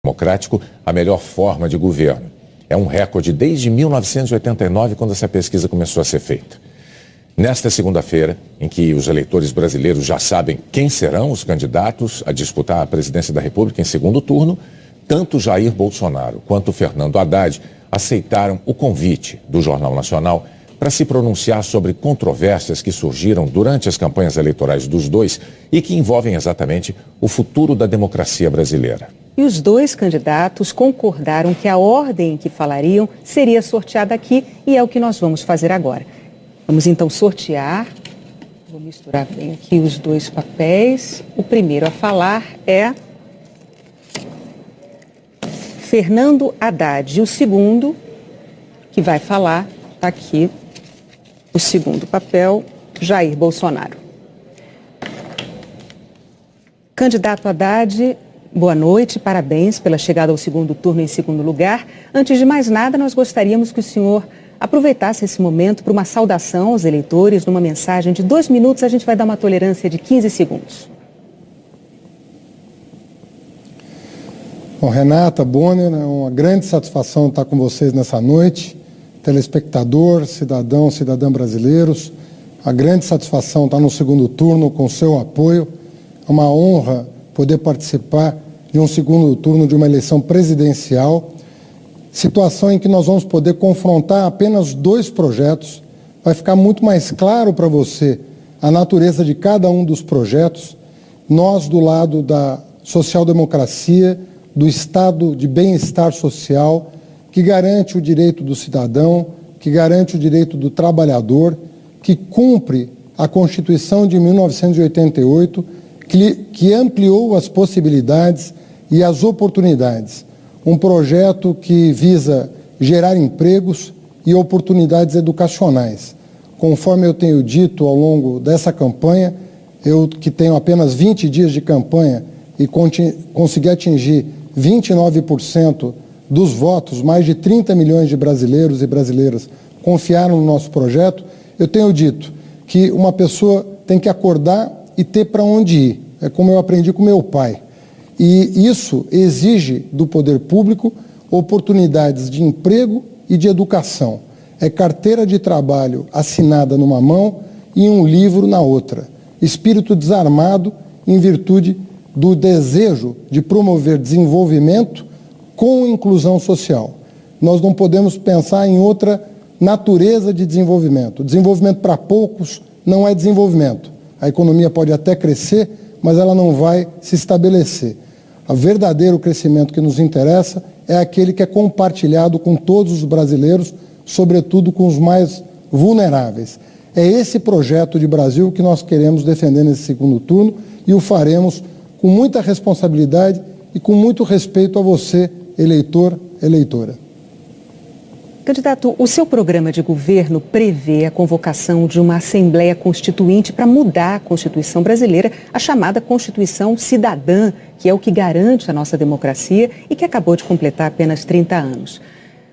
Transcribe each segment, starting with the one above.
democrático a melhor forma de governo. É um recorde desde 1989, quando essa pesquisa começou a ser feita. Nesta segunda-feira, em que os eleitores brasileiros já sabem quem serão os candidatos a disputar a presidência da República em segundo turno, tanto Jair Bolsonaro quanto Fernando Haddad aceitaram o convite do Jornal Nacional para se pronunciar sobre controvérsias que surgiram durante as campanhas eleitorais dos dois e que envolvem exatamente o futuro da democracia brasileira. E os dois candidatos concordaram que a ordem em que falariam seria sorteada aqui e é o que nós vamos fazer agora. Vamos então sortear. Vou misturar bem aqui os dois papéis. O primeiro a falar é Fernando Haddad. E o segundo que vai falar, está aqui, o segundo papel, Jair Bolsonaro. Candidato Haddad, boa noite, parabéns pela chegada ao segundo turno em segundo lugar. Antes de mais nada, nós gostaríamos que o senhor aproveitasse esse momento para uma saudação aos eleitores, numa mensagem de 2 minutos, a gente vai dar uma tolerância de 15 segundos. Bom, Renata, Bonner, é uma grande satisfação estar com vocês nessa noite. Telespectador, cidadão, cidadã brasileiros, a grande satisfação estar no segundo turno com o seu apoio. É uma honra poder participar de um segundo turno de uma eleição presidencial, situação em que nós vamos poder confrontar apenas 2 projetos. Vai ficar muito mais claro para você a natureza de cada um dos projetos. Nós, do lado da social-democracia, do estado de bem-estar social, que garante o direito do cidadão, que garante o direito do trabalhador, que cumpre a Constituição de 1988, que ampliou as possibilidades e as oportunidades. Um projeto que visa gerar empregos e oportunidades educacionais. Conforme eu tenho dito ao longo dessa campanha, eu que tenho apenas 20 dias de campanha e consegui atingir 29% dos votos, mais de 30 milhões de brasileiros e brasileiras confiaram no nosso projeto, eu tenho dito que uma pessoa tem que acordar e ter para onde ir. É como eu aprendi com meu pai. E isso exige do poder público oportunidades de emprego e de educação. É carteira de trabalho assinada numa mão e um livro na outra. Espírito desarmado em virtude do desejo de promover desenvolvimento com inclusão social. Nós não podemos pensar em outra natureza de desenvolvimento. Desenvolvimento para poucos não é desenvolvimento. A economia pode até crescer, mas ela não vai se estabelecer. O verdadeiro crescimento que nos interessa é aquele que é compartilhado com todos os brasileiros, sobretudo com os mais vulneráveis. É esse projeto de Brasil que nós queremos defender nesse segundo turno e o faremos com muita responsabilidade e com muito respeito a você, eleitor, eleitora. Candidato, o seu programa de governo prevê a convocação de uma Assembleia Constituinte para mudar a Constituição brasileira, a chamada Constituição Cidadã, que é o que garante a nossa democracia e que acabou de completar apenas 30 anos.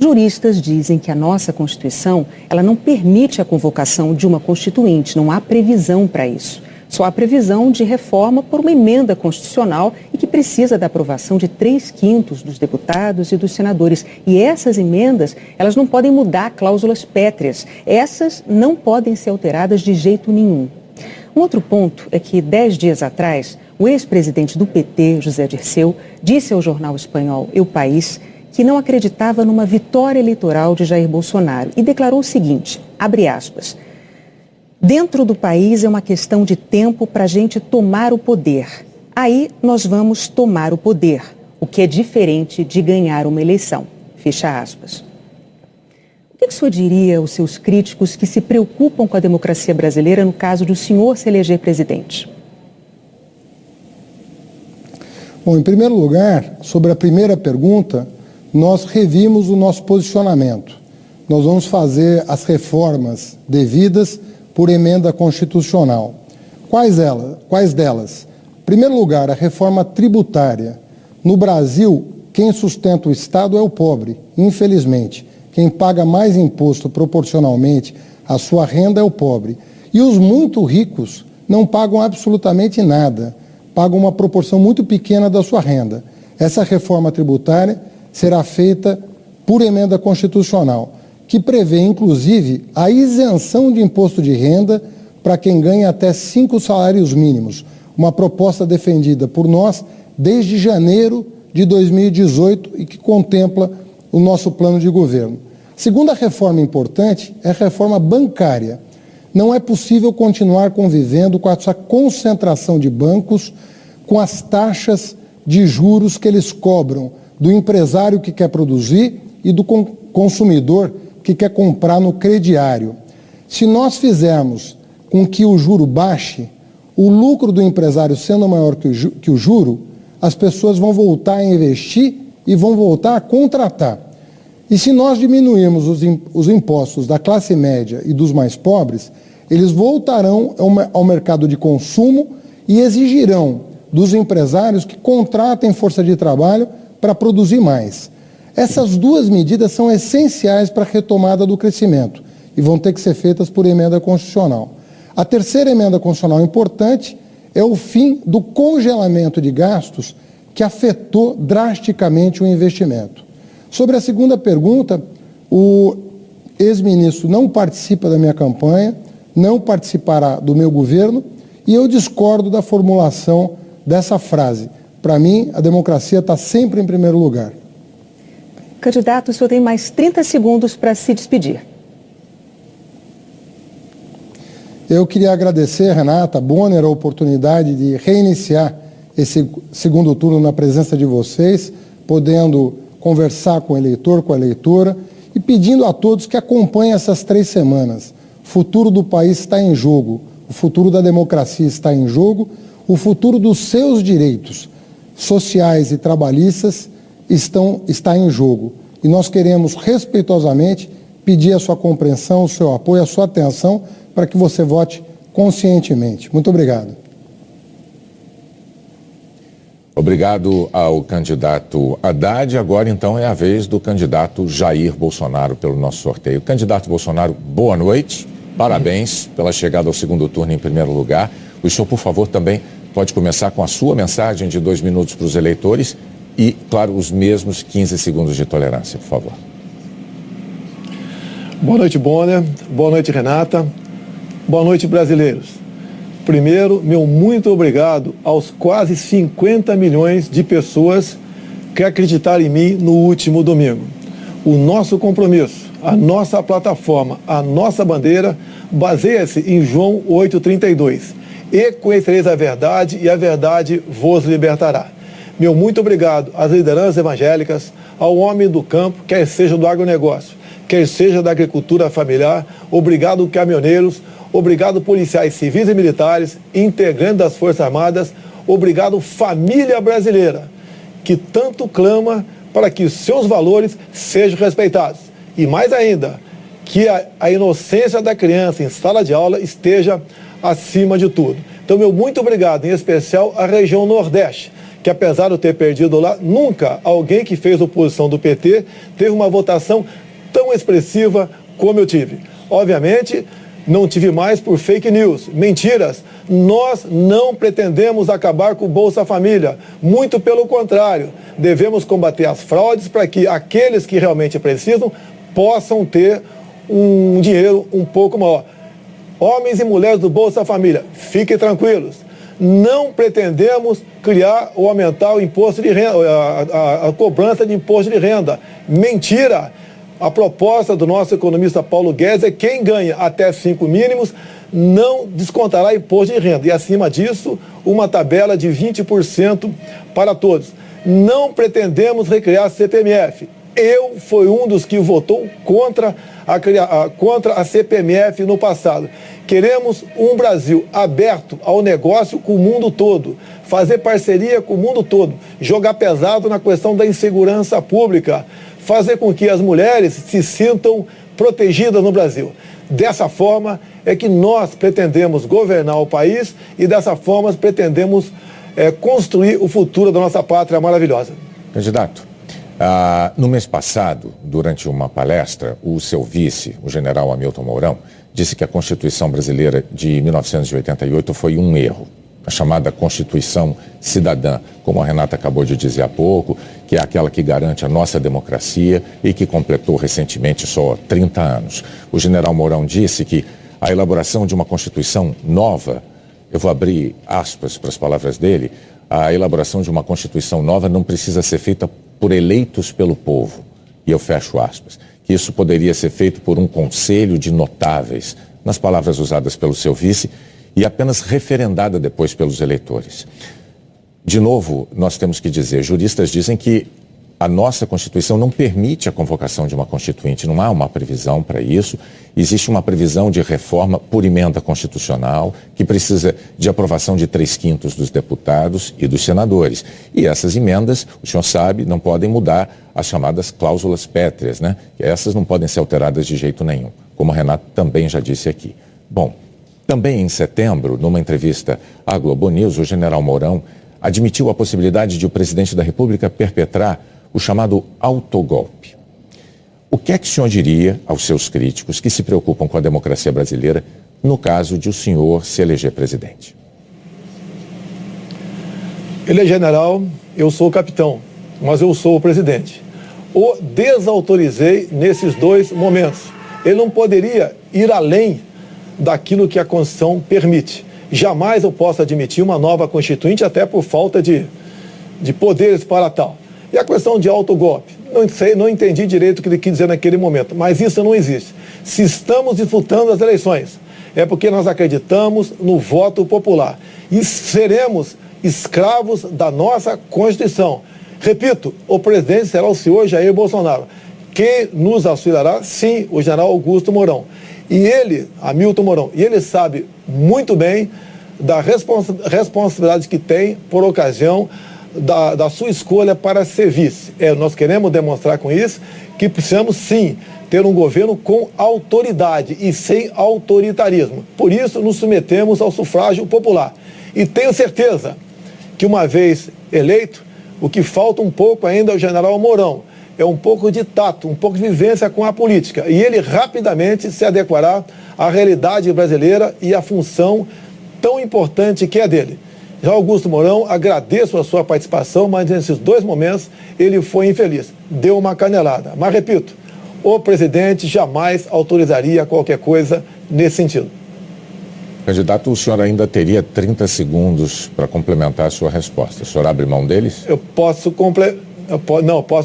Juristas dizem que a nossa Constituição, ela não permite a convocação de uma Constituinte, não há previsão para isso. Só há previsão de reforma por uma emenda constitucional e que precisa da aprovação de 3/5 dos deputados e dos senadores. E essas emendas, elas não podem mudar cláusulas pétreas. Essas não podem ser alteradas de jeito nenhum. Um outro ponto é que 10 dias atrás, o ex-presidente do PT, José Dirceu, disse ao jornal espanhol El País que não acreditava numa vitória eleitoral de Jair Bolsonaro e declarou o seguinte, abre aspas, dentro do país é uma questão de tempo para a gente tomar o poder. Aí nós vamos tomar o poder, o que é diferente de ganhar uma eleição. Fecha aspas. O que o senhor diria aos seus críticos que se preocupam com a democracia brasileira no caso de o senhor se eleger presidente? Bom, em primeiro lugar, sobre a primeira pergunta, nós revimos o nosso posicionamento. Nós vamos fazer as reformas devidas por emenda constitucional. Quais delas? Em primeiro lugar, a reforma tributária. No Brasil, quem sustenta o Estado é o pobre, infelizmente. Quem paga mais imposto proporcionalmente à sua renda é o pobre. E os muito ricos não pagam absolutamente nada, pagam uma proporção muito pequena da sua renda. Essa reforma tributária será feita por emenda constitucional, que prevê, inclusive, a isenção de imposto de renda para quem ganha até 5 salários mínimos, uma proposta defendida por nós desde janeiro de 2018 e que contempla o nosso plano de governo. Segunda reforma importante é a reforma bancária. Não é possível continuar convivendo com essa concentração de bancos, com as taxas de juros que eles cobram do empresário que quer produzir e do consumidor que quer comprar no crediário. Se nós fizermos com que o juro baixe, o lucro do empresário sendo maior que o juro, as pessoas vão voltar a investir e vão voltar a contratar. E se nós diminuirmos os impostos da classe média e dos mais pobres, eles voltarão ao mercado de consumo e exigirão dos empresários que contratem força de trabalho para produzir mais. Essas duas medidas são essenciais para a retomada do crescimento e vão ter que ser feitas por emenda constitucional. A terceira emenda constitucional importante é o fim do congelamento de gastos que afetou drasticamente o investimento. Sobre a segunda pergunta, o ex-ministro não participa da minha campanha, não participará do meu governo e eu discordo da formulação dessa frase. Para mim, a democracia está sempre em primeiro lugar. Candidato, o senhor tem mais 30 segundos para se despedir. Eu queria agradecer, Renata Bonner, a oportunidade de reiniciar esse segundo turno na presença de vocês, podendo conversar com o eleitor, com a eleitora e pedindo a todos que acompanhem essas 3 semanas. O futuro do país está em jogo, o futuro da democracia está em jogo, o futuro dos seus direitos sociais e trabalhistas está em jogo. E nós queremos respeitosamente pedir a sua compreensão, o seu apoio, a sua atenção para que você vote conscientemente. Muito obrigado. Obrigado ao candidato Haddad. Agora, então, é a vez do candidato Jair Bolsonaro pelo nosso sorteio. Candidato Bolsonaro, boa noite. Parabéns pela chegada ao segundo turno em primeiro lugar. O senhor, por favor, também pode começar com a sua mensagem de 2 minutos para os eleitores e, claro, os mesmos 15 segundos de tolerância, por favor. Boa noite, Bonner. Boa noite, Renata. Boa noite, brasileiros. Primeiro, meu muito obrigado aos quase 50 milhões de pessoas que acreditaram em mim no último domingo. O nosso compromisso, a nossa plataforma, a nossa bandeira baseia-se em João 8,32. E conhecereis a verdade e a verdade vos libertará. Meu muito obrigado às lideranças evangélicas, ao homem do campo, quer seja do agronegócio, quer seja da agricultura familiar. Obrigado, caminhoneiros. Obrigado, policiais civis e militares, integrantes das Forças Armadas. Obrigado, família brasileira, que tanto clama para que os seus valores sejam respeitados. E mais ainda, que a inocência da criança em sala de aula esteja acima de tudo. Então, meu muito obrigado, em especial à região Nordeste, que apesar de eu ter perdido lá, nunca alguém que fez oposição do PT teve uma votação tão expressiva como eu tive. Obviamente, não tive mais por fake news, mentiras. Nós não pretendemos acabar com o Bolsa Família. Muito pelo contrário, devemos combater as fraudes para que aqueles que realmente precisam possam ter um dinheiro um pouco maior. Homens e mulheres do Bolsa Família, fiquem tranquilos. Não pretendemos criar ou aumentar o imposto de renda, a cobrança de imposto de renda. Mentira! A proposta do nosso economista Paulo Guedes é que quem ganha até 5 mínimos não descontará imposto de renda. E acima disso, uma tabela de 20% para todos. Não pretendemos recriar a CPMF. Eu fui um dos que votou contra a CPMF no passado. Queremos um Brasil aberto ao negócio com o mundo todo, fazer parceria com o mundo todo, jogar pesado na questão da insegurança pública, fazer com que as mulheres se sintam protegidas no Brasil. Dessa forma é que nós pretendemos governar o país e dessa forma pretendemos construir o futuro da nossa pátria maravilhosa. Candidato, no mês passado, durante uma palestra, o seu vice, o general Hamilton Mourão, disse que a Constituição brasileira de 1988 foi um erro. a chamada Constituição Cidadã, como a Renata acabou de dizer há pouco, que é aquela que garante a nossa democracia e que completou recentemente só 30 anos. O general Mourão disse que a elaboração de uma Constituição nova, eu vou abrir aspas para as palavras dele, a elaboração de uma Constituição nova não precisa ser feita por eleitos pelo povo, e eu fecho aspas, que isso poderia ser feito por um conselho de notáveis, nas palavras usadas pelo seu vice, e apenas referendada depois pelos eleitores. De novo, nós temos que dizer, juristas dizem que a nossa Constituição não permite a convocação de uma Constituinte, não há uma previsão para isso. Existe uma previsão de reforma por emenda constitucional, que precisa de aprovação de 3/5 dos deputados e dos senadores. E essas emendas, o senhor sabe, não podem mudar as chamadas cláusulas pétreas, né? Essas não podem ser alteradas de jeito nenhum, como a Renata também já disse aqui. Bom, também em setembro, numa entrevista à Globo News, o general Mourão admitiu a possibilidade de o presidente da República perpetrar o chamado autogolpe. O que é que o senhor diria aos seus críticos que se preocupam com a democracia brasileira no caso de o senhor se eleger presidente? Ele é general, eu sou o capitão, mas eu sou o presidente. O desautorizei nesses dois momentos. Ele não poderia ir além daquilo que a Constituição permite. Jamais eu posso admitir uma nova Constituinte, até por falta de poderes para tal. E a questão de autogolpe, não entendi direito o que ele quis dizer naquele momento, mas isso não existe. Se estamos disputando as eleições, é porque nós acreditamos no voto popular e seremos escravos da nossa Constituição. Repito, o presidente será o senhor Jair Bolsonaro. Quem nos auxiliará? Sim, o general Augusto Mourão. E ele, Hamilton Mourão, e ele sabe muito bem da responsabilidade que tem por ocasião da sua escolha para ser vice. Nós queremos demonstrar com isso que precisamos sim ter um governo com autoridade e sem autoritarismo. Por isso nos submetemos ao sufrágio popular. E tenho certeza que uma vez eleito, o que falta um pouco ainda ao general Mourão é um pouco de tato, um pouco de vivência com a política. E ele rapidamente se adequará à realidade brasileira e à função tão importante que é dele. Já Augusto Mourão, agradeço a sua participação, mas nesses dois momentos ele foi infeliz. Deu uma canelada. Mas repito, o presidente jamais autorizaria qualquer coisa nesse sentido. Candidato, o senhor ainda teria 30 segundos para complementar a sua resposta. O senhor abre mão deles? Eu posso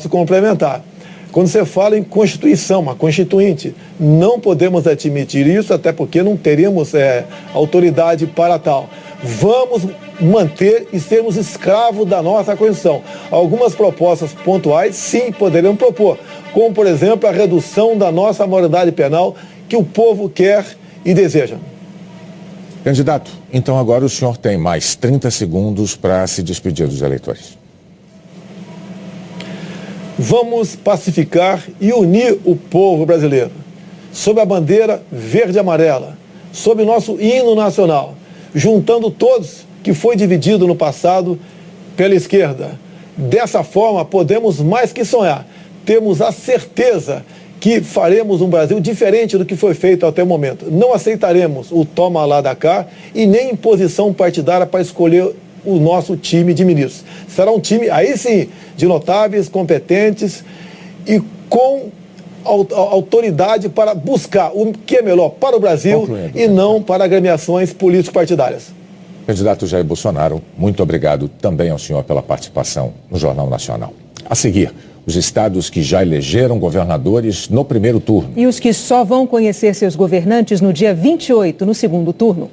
complementar. Quando você fala em Constituição, uma Constituinte, não podemos admitir isso, até porque não teríamos autoridade para tal. Vamos manter e sermos escravos da nossa Constituição. Algumas propostas pontuais, sim, poderiam propor, como, por exemplo, a redução da nossa moralidade penal que o povo quer e deseja. Candidato, então agora o senhor tem mais 30 segundos para se despedir dos eleitores. Vamos pacificar e unir o povo brasileiro, sob a bandeira verde e amarela, sob nosso hino nacional, juntando todos que foi dividido no passado pela esquerda. Dessa forma, podemos mais que sonhar. Temos a certeza que faremos um Brasil diferente do que foi feito até o momento. Não aceitaremos o toma lá da cá e nem imposição partidária para escolher o nosso time de ministros. Será um time, aí sim, de notáveis, competentes e com autoridade para buscar o que é melhor para o Brasil e não para agremiações político-partidárias. Candidato Jair Bolsonaro, muito obrigado também ao senhor pela participação no Jornal Nacional. A seguir, os estados que já elegeram governadores no primeiro turno. E os que só vão conhecer seus governantes no dia 28, no segundo turno.